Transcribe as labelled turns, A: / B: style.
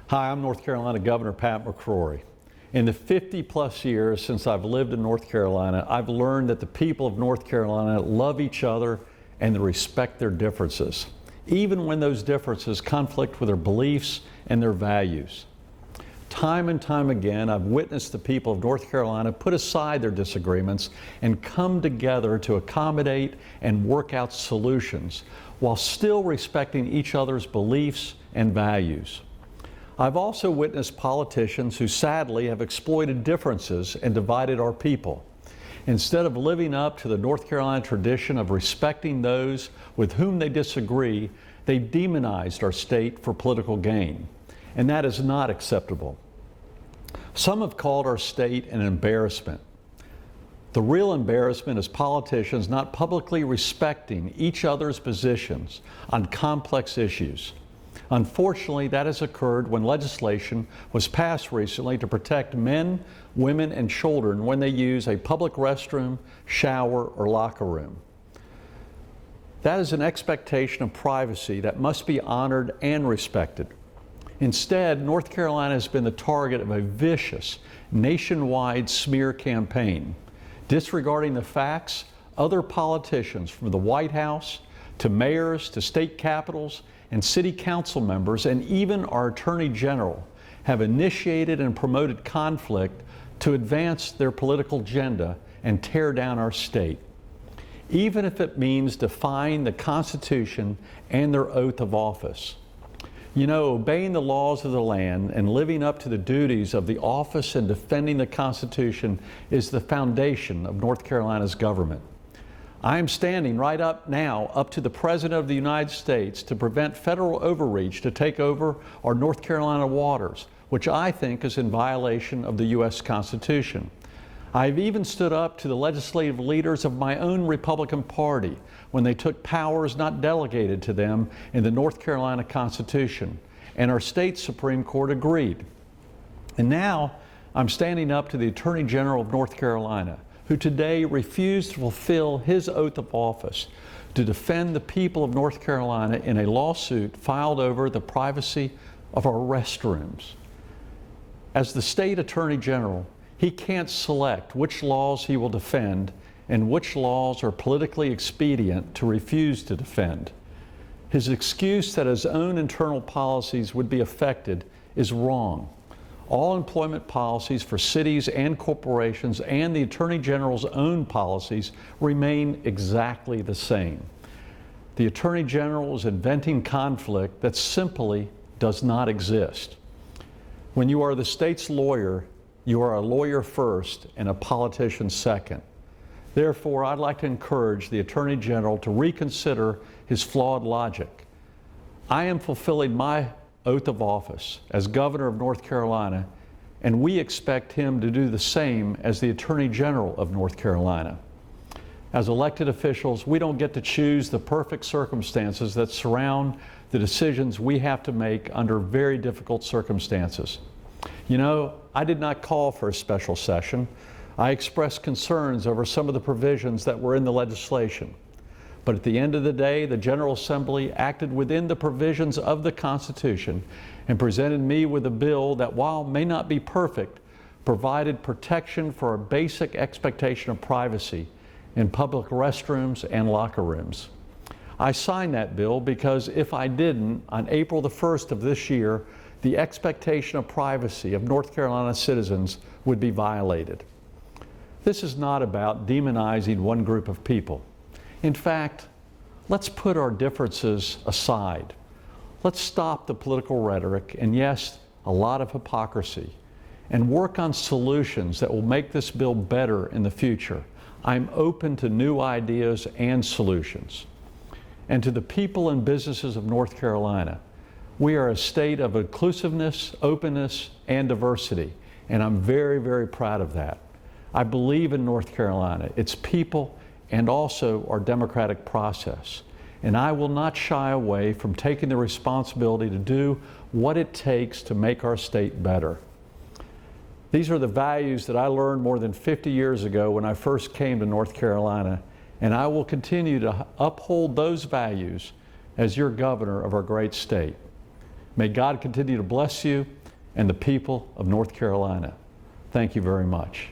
A: Hi, I'm North Carolina Governor Pat McCrory. In the 50-plus years since I've lived in North Carolina, I've learned that the people of North Carolina love each other and they respect their differences, even when those differences conflict with their beliefs and their values. Time and time again, I've witnessed the people of North Carolina put aside their disagreements and come together to accommodate and work out solutions while still respecting each other's beliefs and values. I've also witnessed politicians who sadly have exploited differences and divided our people. Instead of living up to the North Carolina tradition of respecting those with whom they disagree, they demonized our state for political gain, and that is not acceptable. Some have called our state an embarrassment. The real embarrassment is politicians not publicly respecting each other's positions on complex issues. Unfortunately, that has occurred when legislation was passed recently to protect men, women, and children when they use a public restroom, shower, or locker room. That is an expectation of privacy that must be honored and respected. Instead, North Carolina has been the target of a vicious nationwide smear campaign. Disregarding the facts, other politicians from the White House to mayors to state capitals and city council members and even our Attorney General have initiated and promoted conflict to advance their political agenda and tear down our state, even if it means defying the Constitution and their oath of office. You know, obeying the laws of the land and living up to the duties of the office and defending the Constitution is the foundation of North Carolina's government. I am standing right up now up to the President of the United States to prevent federal overreach to take over our North Carolina waters, which I think is in violation of the U.S. Constitution. I've even stood up to the legislative leaders of my own Republican Party when they took powers not delegated to them in the North Carolina Constitution, and our state Supreme Court agreed. And now I'm standing up to the Attorney General of North Carolina, who today refused to fulfill his oath of office to defend the people of North Carolina in a lawsuit filed over the privacy of our restrooms. As the state Attorney General, he can't select which laws he will defend and which laws are politically expedient to refuse to defend. His excuse that his own internal policies would be affected is wrong. All employment policies for cities and corporations and the Attorney General's own policies remain exactly the same. The Attorney General is inventing conflict that simply does not exist. When you are the state's lawyer, you are a lawyer first and a politician second. Therefore, I'd like to encourage the Attorney General to reconsider his flawed logic. I am fulfilling my oath of office as Governor of North Carolina, and we expect him to do the same as the Attorney General of North Carolina. As elected officials, we don't get to choose the perfect circumstances that surround the decisions we have to make under very difficult circumstances. You know, I did not call for a special session. I expressed concerns over some of the provisions that were in the legislation. But at the end of the day, the General Assembly acted within the provisions of the Constitution and presented me with a bill that, while may not be perfect, provided protection for a basic expectation of privacy in public restrooms and locker rooms. I signed that bill because if I didn't, on April the 1st of this year, the expectation of privacy of North Carolina citizens would be violated. This is not about demonizing one group of people. In fact, let's put our differences aside. Let's stop the political rhetoric and, yes, a lot of hypocrisy, and work on solutions that will make this bill better in the future. I'm open to new ideas and solutions. And to the people and businesses of North Carolina, we are a state of inclusiveness, openness, and diversity, and I'm very, very proud of that. I believe in North Carolina, its people, and also our democratic process. And I will not shy away from taking the responsibility to do what it takes to make our state better. These are the values that I learned more than 50 years ago when I first came to North Carolina, and I will continue to uphold those values as your governor of our great state. May God continue to bless you and the people of North Carolina. Thank you very much.